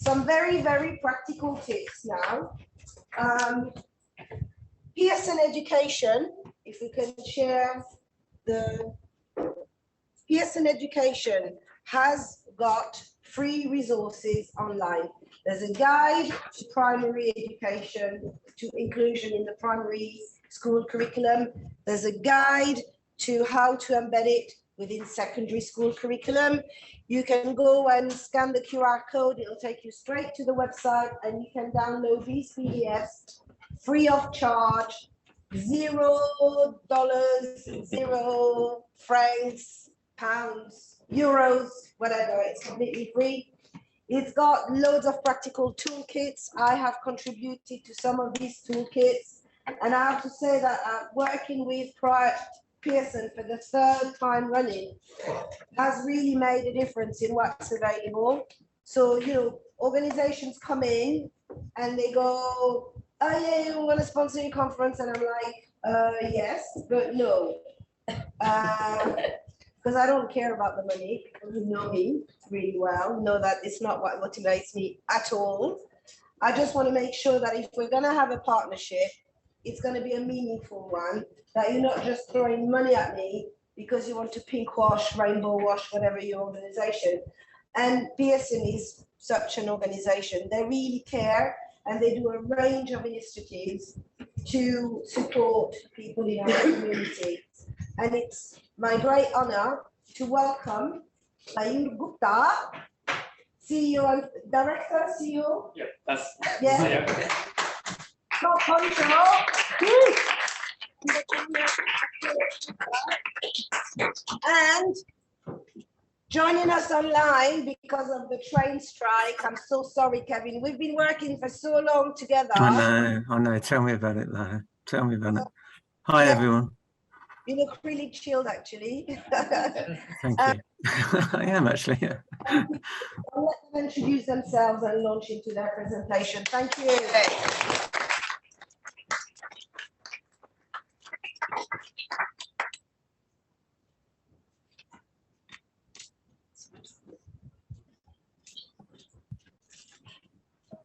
some very, very practical tips now. Pearson Education, if we can share the Pearson Education has got free resources online. There's a guide to primary education, to inclusion in the primary school curriculum. There's a guide to how to embed it within secondary school curriculum. You can go and scan the QR code. It'll take you straight to the website and you can download these PDFs free of charge, $0, 0 francs, pounds, euros, whatever, it's completely free. It's got loads of practical toolkits. I have contributed to some of these toolkits, and I have to say that working with Pearson for the 3rd time running has really made a difference in what's available. So, you know, organizations come in and they go, oh yeah, we want to sponsor your conference, and I'm like, yes, but no. Because I don't care about the money. People who know me really well know that it's not what motivates me at all. I just want to make sure that if we're going to have a partnership, it's going to be a meaningful one, that you're not just throwing money at me because you want to pink wash, rainbow wash, whatever your organization. And Pearson is such an organization. They really care, and they do a range of initiatives to support people in our community. And it's my great honor to welcome Ayur Gupta, CEO and Director, CEO. Yeah, that's yeah. Not control. And joining us online because of the train strike. I'm so sorry, Kevin. We've been working for so long together. I know. Tell me about it, Lara. Tell me about it. Hi, yeah. everyone. You look really chilled, actually. Thank you. I am actually. Yeah. I'll let them introduce themselves and launch into their presentation. Thank you.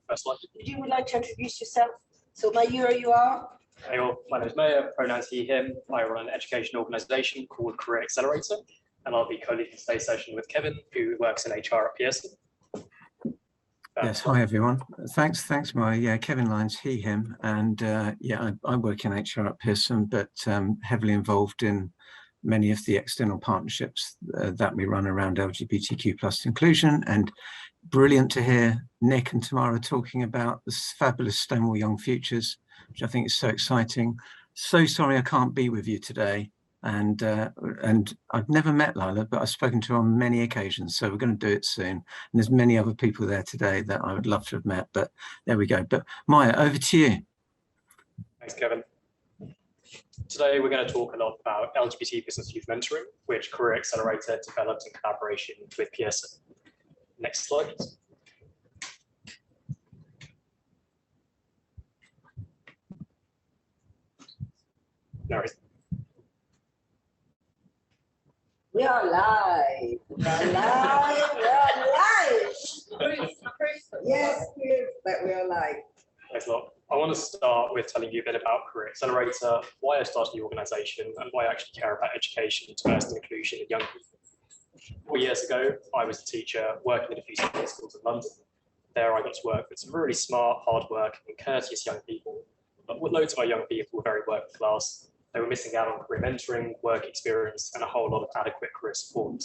First slide. You would like to introduce yourself? So, Mayura, you are? Hey all, my name is Mayor, pronouns he, him. I run an education organisation called Career Accelerator, and I'll be co-leading today's session with Kevin, who works in HR at Pearson. Yes, hi everyone. Thanks, Maya. Yeah, Kevin Lyons, he, him, and yeah, I work in HR at Pearson, but heavily involved in many of the external partnerships that we run around LGBTQ plus inclusion. And brilliant to hear Nick and Tamara talking about this fabulous Stonewall Young Futures, which I think is so exciting. So sorry I can't be with you today. And I've never met Lila, but I've spoken to her on many occasions. So we're going to do it soon. And there's many other people there today that I would love to have met, but there we go. But Maya, over to you. Thanks, Kevin. Today, we're going to talk a lot about LGBT business youth mentoring, which Career Accelerator developed in collaboration with Pearson. Next slide, please. No worries. We are live. We are live. We are live. Yes, but we are live. Thanks a lot. I want to start with telling you a bit about Career Accelerator, why I started the organisation, and why I actually care about education, diversity, and inclusion in young people. 4 years ago, I was a teacher working in a few secondary schools in London. There, I got to work with some really smart, hard-working, and courteous young people. But loads of our young people were very working class. They were missing out on career mentoring, work experience, and a whole lot of adequate career support.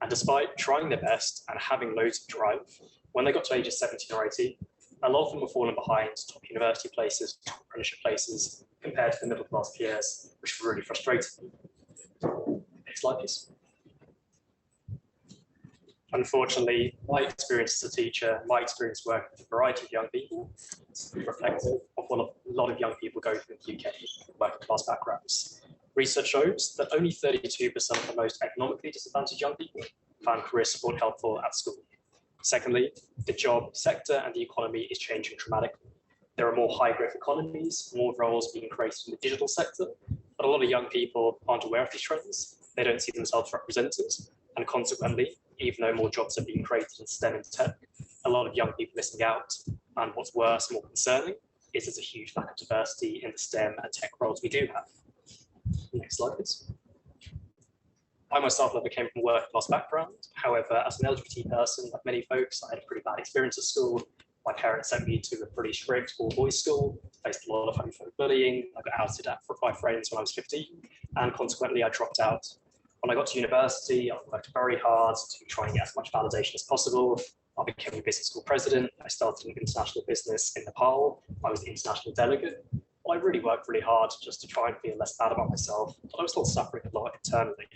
And despite trying their best and having loads of drive, when they got to ages 17 or 18, a lot of them were falling behind top university places, top apprenticeship places, compared to the middle class peers, which really frustrated them. Next slide, please. Unfortunately, my experience as a teacher, my experience working with a variety of young people, is reflective of what a lot of young people go through in the UK, working class backgrounds. Research shows that only 32% of the most economically disadvantaged young people found career support helpful at school. Secondly, the job sector and the economy is changing dramatically. There are more high-growth economies, more roles being created in the digital sector, but a lot of young people aren't aware of these trends. They don't see themselves represented, and consequently, even though more jobs are being created in STEM and tech, a lot of young people missing out. And what's worse, more concerning, is there's a huge lack of diversity in the STEM and tech roles we do have. Next slide, please. I myself never came from a working class background. However, as an LGBT person, like many folks, I had a pretty bad experience at school. My parents sent me to a pretty strict all-boys school, faced a lot of homophobic bullying. I got outed at by friends when I was 15, and consequently, I dropped out. When I got to university, I worked very hard to try and get as much validation as possible. I became a business school president. I started an international business in Nepal. I was the international delegate. Well, I really worked really hard just to try and feel less bad about myself, but I was still suffering a lot internally.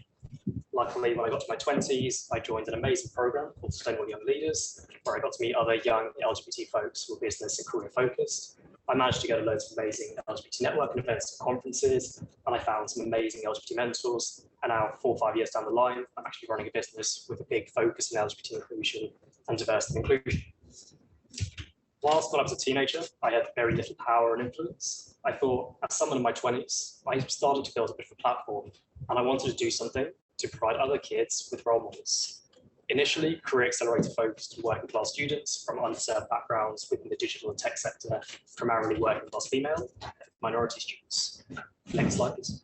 Luckily, when I got to my 20s, I joined an amazing program called Sustainable Young Leaders, where I got to meet other young LGBT folks who were business and career focused. I managed to go to loads of amazing LGBT networking events and conferences, and I found some amazing LGBT mentors. And now, 4 or 5 years down the line, I'm actually running a business with a big focus on LGBT inclusion and diversity and inclusion. Whilst when I was a teenager, I had very little power and influence. I thought, as someone in my 20s, I started to build a bit of a platform, and I wanted to do something to provide other kids with role models. Initially, Career Accelerator focused on working class students from underserved backgrounds within the digital and tech sector, primarily working class female and minority students. Next slide, please.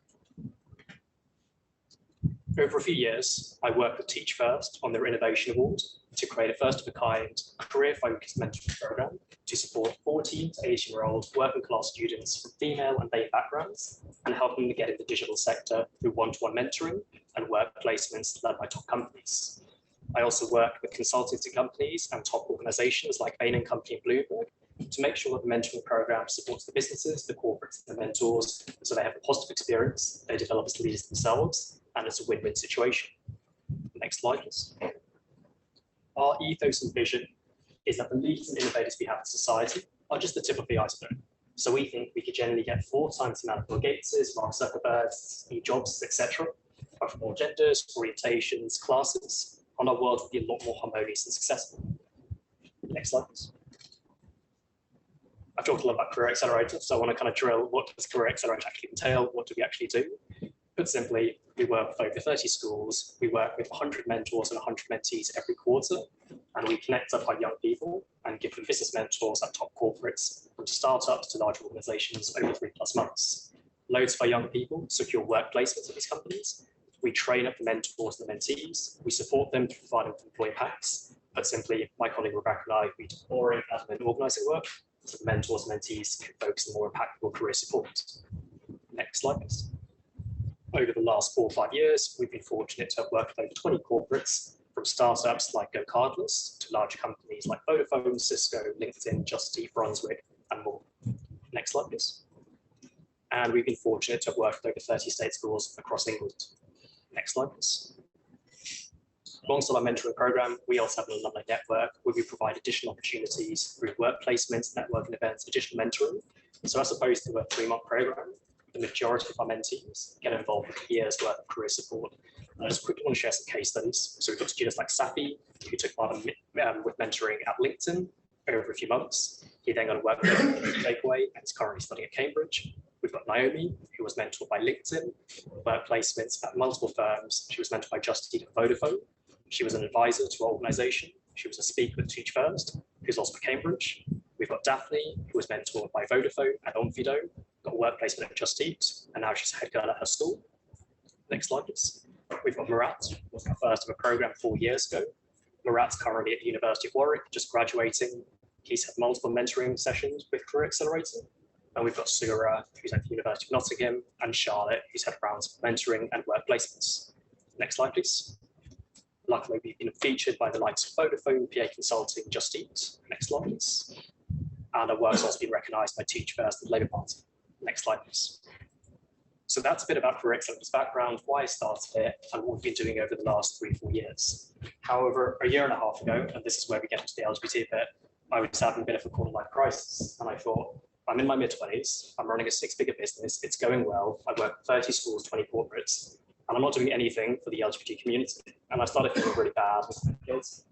Over a few years, I worked with Teach First on their Innovation Award to create a first-of-a-kind career-focused mentoring program to support 14 to 18-year-old working class students from female and BAME backgrounds and help them to get into the digital sector through one-to-one mentoring and work placements led by top companies. I also worked with consultancy companies and top organizations like Bain & Company and Bloomberg to make sure that the mentoring program supports the businesses, the corporates, and the mentors, so they have a positive experience, they develop as leaders themselves, and it's a win-win situation. Next slide, please. Our ethos and vision is that the leaders and innovators we have in society are just the tip of the iceberg. So we think we could generally get 4 times the amount of Bill Gateses, Mark Zuckerbergs, Steve Jobs, etc., but from all genders, orientations, classes, and our world would be a lot more harmonious and successful. Next slide, please. I've talked a lot about Career Accelerator, so I want to kind of drill, what does Career Accelerator actually entail? What do we actually do? Put simply, we work with over 30 schools, we work with 100 mentors and 100 mentees every quarter, and we connect up our young people and give them business mentors at top corporates, from startups to large organizations over 3+ months. Loads of our young people secure work placements at these companies. We train up the mentors and the mentees. We support them to provide them with employee packs. But simply, my colleague Rebecca and I, we do boring admin organizing work, so the mentors and mentees can focus on more impactful career support. Next slide, please. Over the last 4 or 5 years, we've been fortunate to have worked with over 20 corporates, from startups like Go Cardless to large companies like Vodafone, Cisco, LinkedIn, Just Eat, Brunswick, and more. Next slide, please. And we've been fortunate to have worked with over 30 state schools across England. Next slide, please. Alongside our mentoring program, we also have an alumni network where we provide additional opportunities through work placements, networking events, additional mentoring. So as opposed to a 3-month program, the majority of our mentees get involved with a year's worth of career support. I just quickly want to share some case studies. So we've got students like Safi, who took part with mentoring at LinkedIn over a few months. He then got a work takeaway and is currently studying at Cambridge. We've got Naomi, who was mentored by LinkedIn, work placements at multiple firms. She was mentored by Just Eat and Vodafone. She was an advisor to our organization. She was a speaker with Teach First, who's also at Cambridge. We've got Daphne, who was mentored by Vodafone and Onfido, got a work placement at Just Eat, and now she's a head girl at her school. Next slide, please. We've got Murat, who was the first of a program 4 years ago. Murat's currently at the University of Warwick, just graduating. He's had multiple mentoring sessions with Career Accelerator. And we've got Surah, who's at the University of Nottingham, and Charlotte, who's had rounds of mentoring and work placements. Next slide, please. Luckily, we've been featured by the likes of Vodafone, PA Consulting, Just Eat. Next slide, please. And our work's also been recognised by Teach First and the Labour Party. Next slide, please. So that's a bit about Career Accelerator's background, why I started it, and what we've been doing over the last 3 or 4 years. However, a year and a half ago, and this is where we get into the LGBT bit, I was having a bit of a quarter-life crisis, and I thought, I'm in my mid-20s, I'm running a 6-figure business, it's going well, I work with 30 schools, 20 corporates, and I'm not doing anything for the LGBT community. And I started feeling really bad with my kids.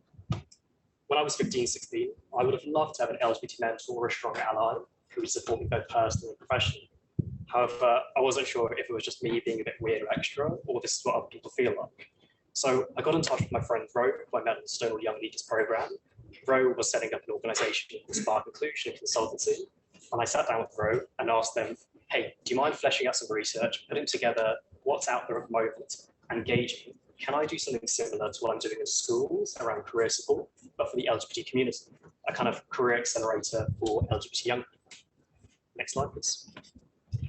When I was 15, 16, I would have loved to have an LGBT mentor or a strong ally who would support me both personally and professionally. However, I wasn't sure if it was just me being a bit weird or extra, or this is what other people feel like. So I got in touch with my friend Ro, who I met in the Sustainable Young Leaders program, Ro was setting up an organisation called Spark Inclusion Consultancy, and I sat down with Ro and asked them, hey, do you mind fleshing out some research, putting together what's out there at the moment, and gauging, can I do something similar to what I'm doing in schools around career support, but for the LGBT community, a kind of career accelerator for LGBT young people? Next slide, please.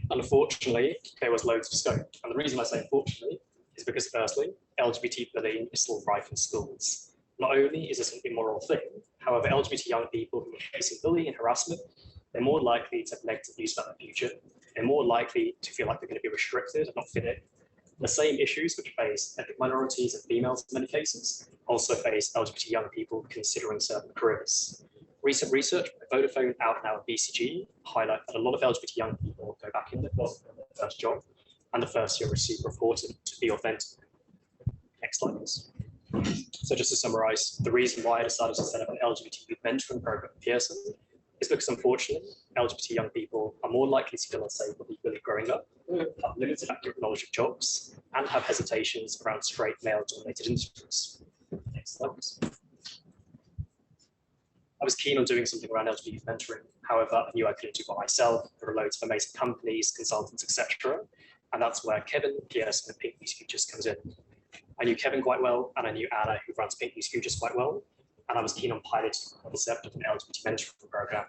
Unfortunately, there was loads of scope. And the reason I say unfortunately is because firstly, LGBT bullying is still rife in schools. Not only is this an immoral thing, however, LGBT young people who are facing bullying and harassment, they're more likely to have negative views about their future. They're more likely to feel like they're going to be restricted and not fit in. The same issues which face ethnic minorities and females in many cases also face LGBT young people considering certain careers. Recent research by Vodafone, Out Now, and BCG highlight that a lot of LGBT young people go back in their first job and the first year receive reported to be authentic. Next slide, please. So just to summarize, the reason why I decided to set up an LGBT youth mentoring program at Pearson is because unfortunately, LGBT young people are more likely to feel unsafe or be bullied growing up, have limited accurate knowledge of jobs, and have hesitations around straight male-dominated industries. Next slide, please. I was keen on doing something around LGBT youth mentoring. However, I knew I couldn't do it by myself. There are loads of amazing companies, consultants, etc. And that's where Kevin, Pearson, and PinkNews Futures comes in. I knew Kevin quite well, and I knew Anna, who runs PinkNews Futures, quite well. And I was keen on piloting the concept of an LGBT mentoring program.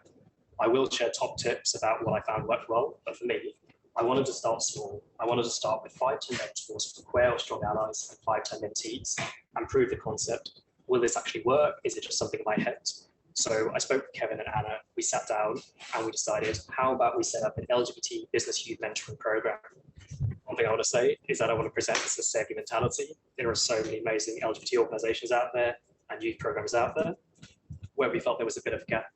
I will share top tips about what I found worked well, but for me, I wanted to start small. I wanted to start with 5 to mentors for queer or strong allies and 5 to mentees and prove the concept. Will this actually work? Is it just something in my head? So I spoke with Kevin and Anna, we sat down and we decided, how about we set up an LGBT business youth mentoring program? One thing I want to say is that I want to present this as savvy mentality. There are so many amazing LGBT organizations out there and youth programs out there. Where we felt there was a bit of a gap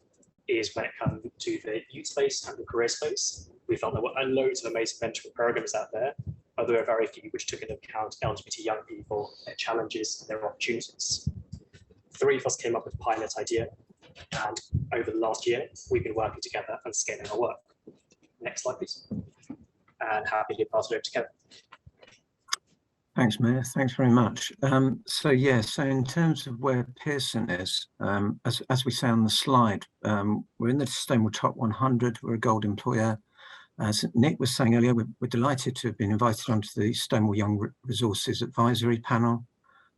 is when it comes to the youth space and the career space. We felt there were loads of amazing mentoring programs out there, but there were very few which took into account LGBT young people, their challenges, their opportunities. 3 of us came up with a pilot idea, and over the last year, we've been working together and scaling our work. Next slide, please. And happy to pass it over to Kevin. Thanks, Mayor. Thanks very much. So in terms of where Pearson is, as we say on the slide, we're in the Stonewall Top 100. We're a gold employer. As Nick was saying earlier, we're delighted to have been invited onto the Stonewall Young Resources Advisory Panel.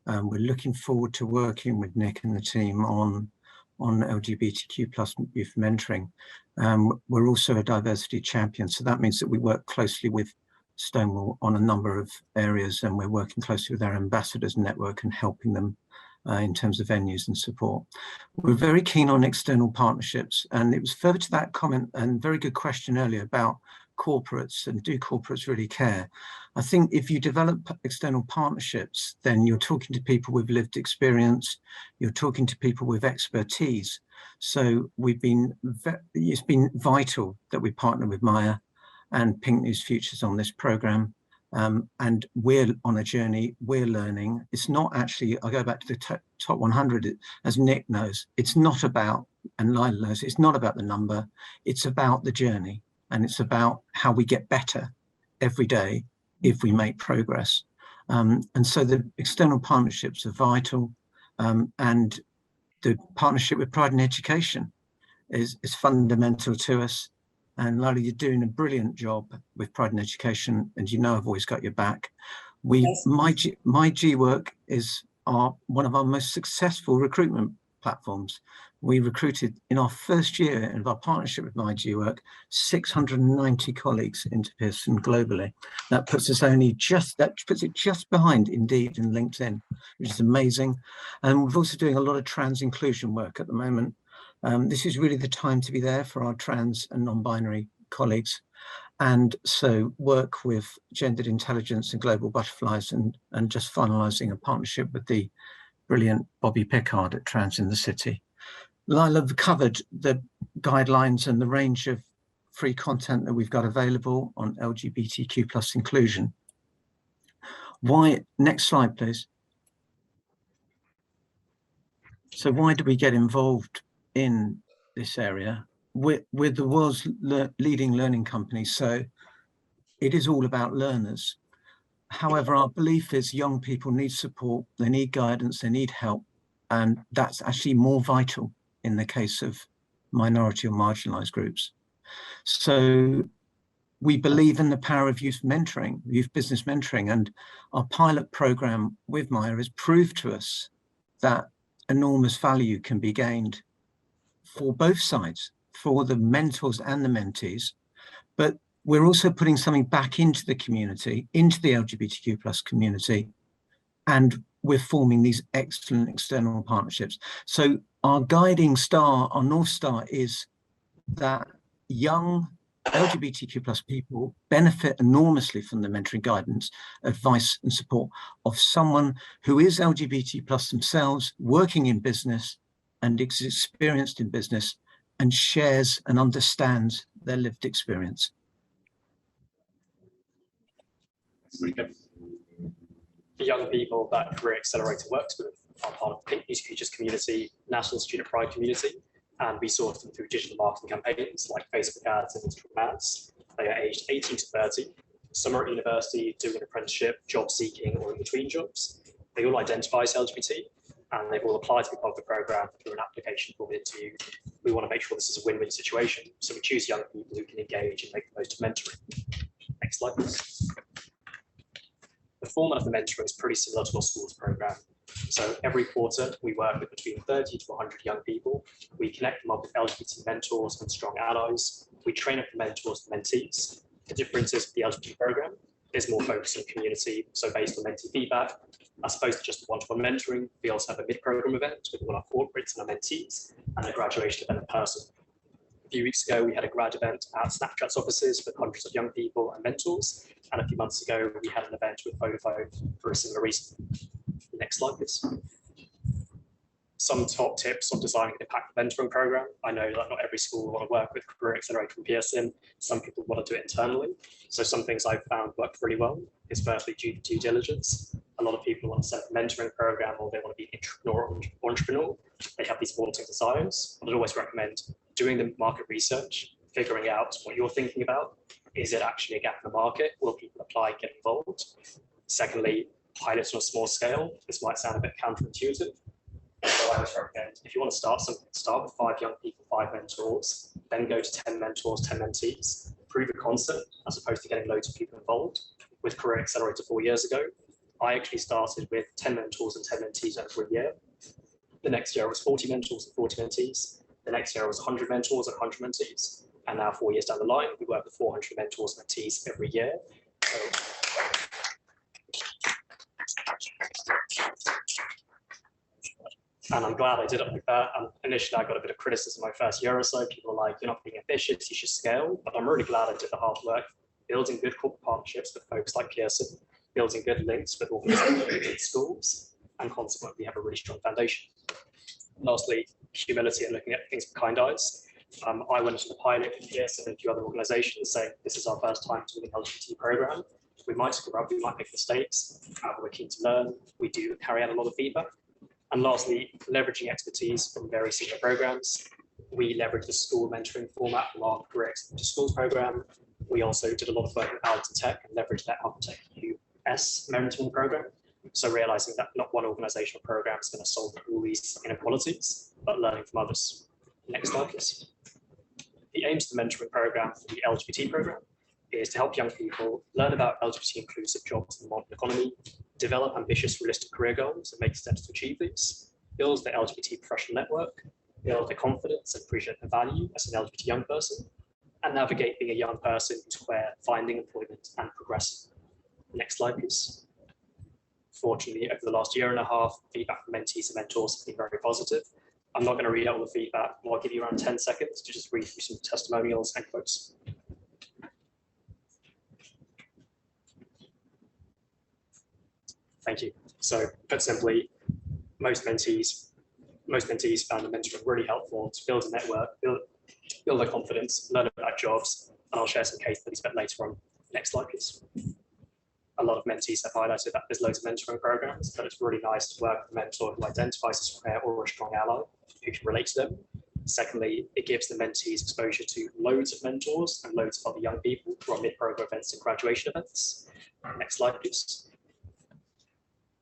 We're looking forward to working with Nick and the team on LGBTQ plus youth mentoring. We're also a diversity champion, so that means that we work closely with Stonewall on a number of areas, and we're working closely with our ambassadors network and helping them in terms of venues and support. We're very keen on external partnerships, and it was further to that comment and very good question earlier about corporates and do corporates really care? I think if you develop external partnerships, then you're talking to people with lived experience, you're talking to people with expertise. So it's been vital that we partner with Maya and PinkNews Futures on this program. And we're on a journey, we're learning. It's not actually, I go back to the top 100, as Nick knows, it's not about, and Lila knows, it's not about the number, it's about the journey. And it's about how we get better every day if we make progress. And so the external partnerships are vital. And the partnership with Pride in Education is fundamental to us. And Lila, you're doing a brilliant job with Pride in Education, and you know I've always got your back. Yes. My G Work is one of our most successful recruitment platforms. We recruited in our first year of our partnership with My G Work 690 colleagues into Pearson globally. That puts it just behind Indeed and LinkedIn, which is amazing. And we're also doing a lot of trans inclusion work at the moment. This is really the time to be there for our trans and non-binary colleagues. And so work with Gendered Intelligence and Global Butterflies and just finalising a partnership with the brilliant Bobby Pickard at Trans in the City. Lila covered the guidelines and the range of free content that we've got available on LGBTQ plus inclusion. Next slide, please. So why do we get involved in this area? We're the world's leading learning company, so it is all about learners. However, our belief is young people need support, they need guidance, they need help, And that's actually more vital in the case of minority or marginalized groups. So we believe in the power of youth mentoring, youth business mentoring, and our pilot program with Maya has proved to us that enormous value can be gained for both sides, for the mentors and the mentees. But we're also putting something back into the community, into the LGBTQ+ community, and we're forming these excellent external partnerships. So our guiding star, our North Star, is that young LGBTQ+ people benefit enormously from the mentoring, guidance, advice and support of someone who is LGBT+ themselves, working in business and is experienced in business and shares and understands their lived experience. Really good. The young people that Career Accelerator works with are part of the PinkNews Futures community, National Student Pride community, and we source them through digital marketing campaigns like Facebook ads and Instagram ads. They are aged 18 to 30. Some are at university doing an apprenticeship, job seeking, or in between jobs. They all identify as LGBT, and they've all applied to be part of the program through an application form interview. We want to make sure this is a win-win situation, so we choose young people who can engage and make the most of mentoring. Next slide, please. The format of the mentoring is pretty similar to our schools program. So every quarter, we work with between 30 to 100 young people. We connect them up with LGBT mentors and strong allies. We train up the mentors and mentees. The difference is the LGBT program is more focused on community, so based on mentee feedback, as opposed to just one-to-one mentoring. We also have a mid-program event with all our corporates and our mentees, and a graduation event in person. A few weeks ago, we had a grad event at Snapchat's offices with hundreds of young people and mentors. And a few months ago, we had an event with Vodafone for a similar reason. Next slide, please. Some top tips on designing an impact mentoring program. I know that not every school will want to work with Career Accelerator and Pearson. Some people want to do it internally. So some things I've found work really well is firstly due diligence. A lot of people want to set up a mentoring program, or they want to be entrepreneur. They have these daunting desires. But I'd always recommend doing the market research, figuring out what you're thinking about. Is it actually a gap in the market? Will people apply, get involved? Secondly, pilots on a small scale. This might sound a bit counterintuitive. So I always recommend, if you want to start something, start with 5 young people, 5 mentors, then go to 10 mentors, 10 mentees, prove a concept as opposed to getting loads of people involved. With Career Accelerator 4 years ago, I actually started with 10 mentors and 10 mentees over a year. The next year it was 40 mentors and 40 mentees. The next year it was 100 mentors and 100 mentees. And now 4 years down the line, we work with 400 mentors and mentees every year. And I'm glad I did it like that. And initially, I got a bit of criticism my first year or so. People were like, you're not being ambitious, you should scale. But I'm really glad I did the hard work, building good corporate partnerships with folks like Pearson, building good links with organizations and schools, and consequently have a really strong foundation. Lastly, humility and looking at things with kind eyes. I went into the pilot with Pearson and a few other organizations saying, this is our first time doing an LGBT program. We might screw up, we might make mistakes, we're keen to learn. We do carry out a lot of feedback. And lastly, leveraging expertise from very similar programs. We leverage the school mentoring format from our Career Accelerator Schools program. We also did a lot of work with Alumni Tech and leveraged that Alumni Tech US mentoring program. So realizing that not one organizational program is going to solve all these inequalities, but learning from others. Next slide, please. The aims of the mentoring program for the LGBT program is to help young people learn about LGBT inclusive jobs in the modern economy, develop ambitious, realistic career goals and make steps to achieve these, build their LGBT professional network, build their confidence and appreciate their value as an LGBT young person, and navigate being a young person who's queer, finding employment and progressing. Next slide, please. Fortunately, over the last year and a half, feedback from mentees and mentors has been very positive. I'm not going to read out all the feedback, but I'll give you around 10 seconds to just read through some testimonials and quotes. Thank you. So put simply, most mentees found the mentoring really helpful to build a network, build their confidence, learn about jobs, and I'll share some case studies a bit later on. Next slide, please. A lot of mentees have highlighted that there's loads of mentoring programs, but it's really nice to work with a mentor who identifies as queer or a strong ally who can relate to them. Secondly, it gives the mentees exposure to loads of mentors and loads of other young people who are mid-program events and graduation events. Next slide, please.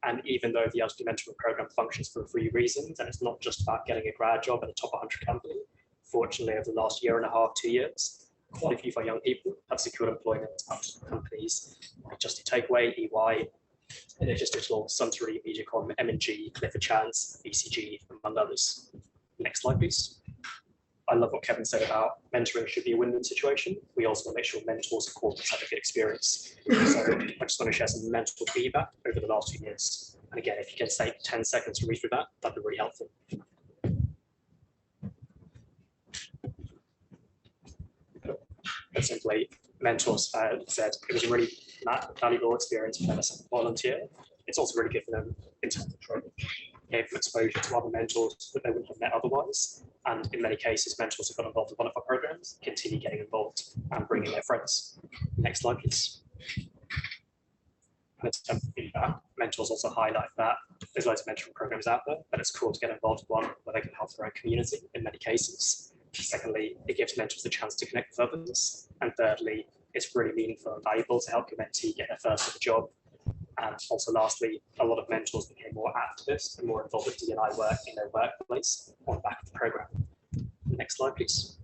And even though the LGBT mentoring program functions for 3 reasons, and it's not just about getting a grad job at a top 100 company, fortunately, over the last year and a half, 2 years, quite a few of our young people have secured employment at companies like Just Eat Takeaway, EY, NHS Digital, Suntory, MediaCom, M&G, Clifford Chance, BCG, among others. Next slide, please. I love what Kevin said about mentoring should be a win-win situation. We also want to make sure mentors and corporates have a good experience. So I just want to share some mentor feedback over the last 2 years. And again, if you can take 10 seconds to read through that, that'd be really helpful. But simply, mentors said it was a really valuable experience for them as a volunteer. It's also really good for them in terms of training. Gave them exposure to other mentors that they wouldn't have met otherwise. And in many cases, mentors have got involved in one of our programs, continue getting involved and bringing their friends. Next slide, please. And in terms of feedback, mentors also highlight that there's loads of mentoring programs out there, but it's cool to get involved in one where they can help their own community in many cases. Secondly, it gives mentors the chance to connect with others. And thirdly, it's really meaningful and valuable to help your mentee get their first ever job. And also lastly, a lot of mentors became more activist and more involved with D&I work in their workplace on the back of the program. Next slide, please.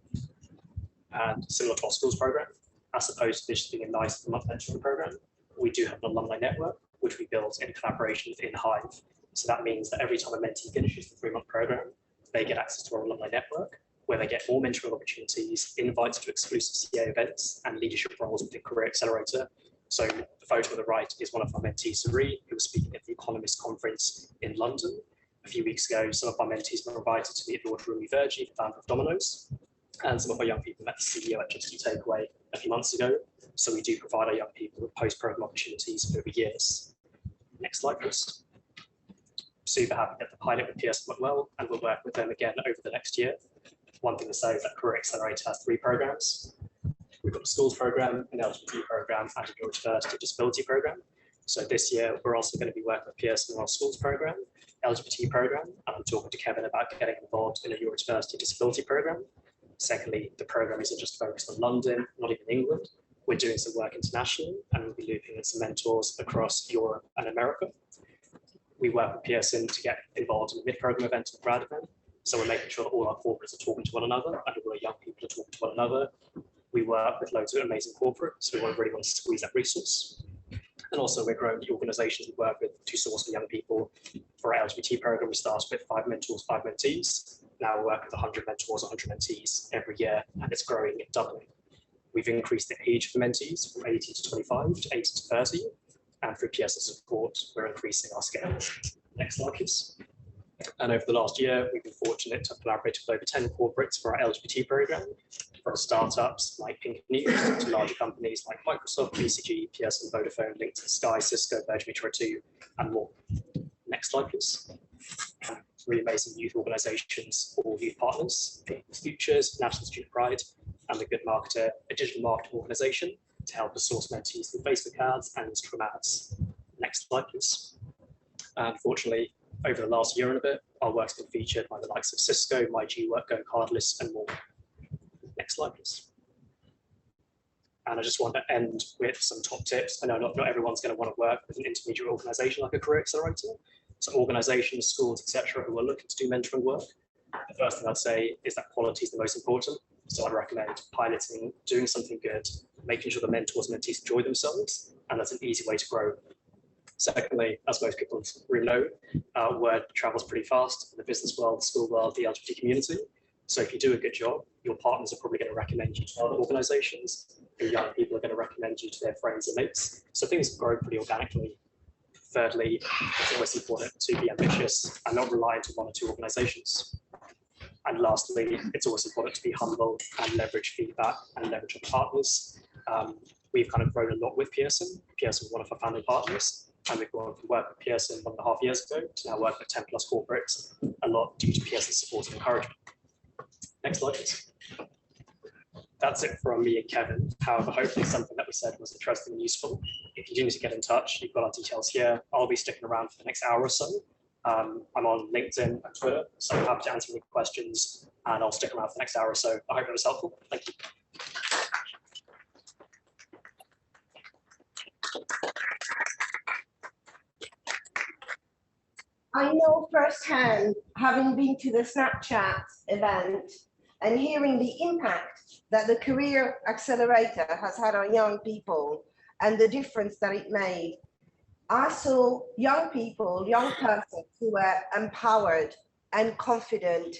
And similar to our schools program, as opposed to just being a nice month mentoring program, we do have an alumni network, which we built in collaboration with Hive. So that means that every time a mentee finishes the 3-month program, they get access to our alumni network, where they get more mentoring opportunities, invites to exclusive CA events, and leadership roles within Career Accelerator. So the photo on the right is one of our mentees, Sari, who was speaking at the Economist Conference in London. A few weeks ago, some of our mentees were invited to meet Lord Rumi Verji, the founder of Domino's, and some of our young people met the CEO at Just Eat Takeaway a few months ago. So we do provide our young people with post-program opportunities over years. Next slide, please. Super happy that the pilot with Pearson went well, and we'll work with them again over the next year. One thing to say is that Career Accelerator has 3 programs. We've got the schools program, an LGBT program, and a neurodiversity disability program. So this year, we're also going to be working with Pearson on our schools program, LGBT program, and I'm talking to Kevin about getting involved in a neurodiversity disability program. Secondly, the program isn't just focused on London, not even England. We're doing some work internationally, and we'll be looping in some mentors across Europe and America. We work with Pearson to get involved in a mid-program event and grad event. So we're making sure that all our corporates are talking to one another and all our young people are talking to one another. We work with loads of amazing corporates, so we really want to squeeze that resource. And also we're growing the organizations we work with to source for young people. For our LGBT program, we started with 5 mentors, 5 mentees. Now we work with 100 mentors, 100 mentees every year, and it's growing and doubling. We've increased the age of the mentees from 18 to 25 to 18 to 30. And through PSS support, we're increasing our scale. Next slide, please. And over the last year, we've been fortunate to collaborate with over 10 corporates for our LGBT program, from startups like PinkNews to larger companies like Microsoft, BCG, Pearson, Vodafone, LinkedIn, Sky, Cisco, Virgin Media 2, and more. Next slide, please. Really amazing youth organizations, all youth partners, PinkNews Futures, National Student Pride, and The Good Marketer, a digital marketing organization to help us source mentees through Facebook ads and Instagram ads. Next slide, please. Unfortunately, over the last year and a bit, our work's been featured by the likes of Cisco, MyGWork, Go Cardless, and more. Next slide, please. And I just want to end with some top tips. I know not everyone's going to want to work with an intermediate organization like a Career Accelerator. So organizations, schools, etc., who are looking to do mentoring work, the first thing I'd say is that quality is the most important. So I'd recommend piloting, doing something good, making sure the mentors and mentees enjoy themselves, and that's an easy way to grow. Secondly, as most people really know, word travels pretty fast in the business world, the school world, the LGBT community. So if you do a good job, your partners are probably going to recommend you to other organizations. Your young people are going to recommend you to their friends and mates. So things grow pretty organically. Thirdly, it's always important to be ambitious and not reliant on 1 or 2 organizations. And lastly, it's always important to be humble and leverage feedback and leverage our partners. We've kind of grown a lot with Pearson. Pearson is one of our founding partners. And we've gone from work with Pearson 1.5 years ago to now work with 10+ corporates, a lot due to Pearson's support and encouragement. Next slide, please. That's it from me and Kevin. However, hopefully something that we said was interesting and useful. If you do need to get in touch, you've got our details here. I'll be sticking around for the next hour or so. I'm on LinkedIn and Twitter, so I'm happy to answer any questions, and I'll stick around for the next hour or so. I hope it was helpful. Thank you. I know firsthand, having been to the Snapchat event and hearing the impact that the Career Accelerator has had on young people and the difference that it made. I saw young people, young persons who were empowered and confident.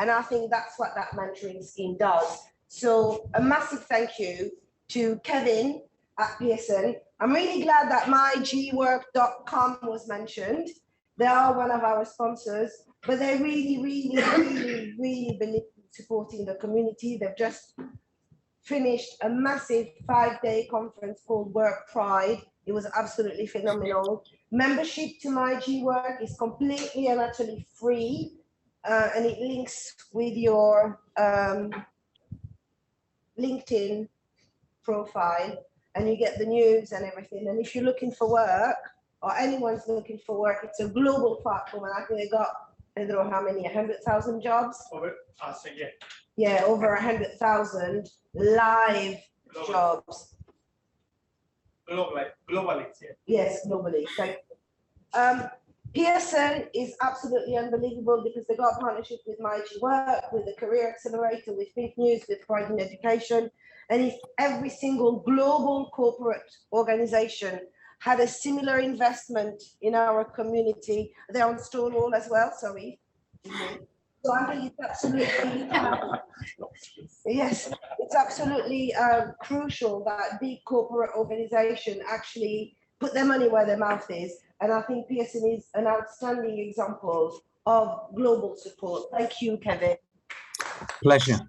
And I think that's what that mentoring scheme does. So a massive thank you to Kevin at Pearson. I'm really glad that mygwork.com was mentioned. They are one of our sponsors, but they really believe in supporting the community. They've just finished a massive 5-day conference called Work Pride. It was absolutely phenomenal. Membership to MyGWork is completely and utterly free, and it links with your LinkedIn profile, and you get the news and everything. And if you're looking for work, or anyone's looking for work, it's a global platform, and I think they got, I don't know how many, 100,000 jobs? Yeah, over 100,000 live jobs. Globally, Yes, globally. Pearson is absolutely unbelievable because they got a partnership with MyGWork, with the Career Accelerator, with PinkNews, with Pride in Education. And if every single global corporate organization had a similar investment in our community, they're on Stonewall as well, sorry. So I think it's absolutely, yes, it's absolutely crucial that big corporate organization actually put their money where their mouth is. And I think Pearson is an outstanding example of global support. Thank you, Kevin. Pleasure.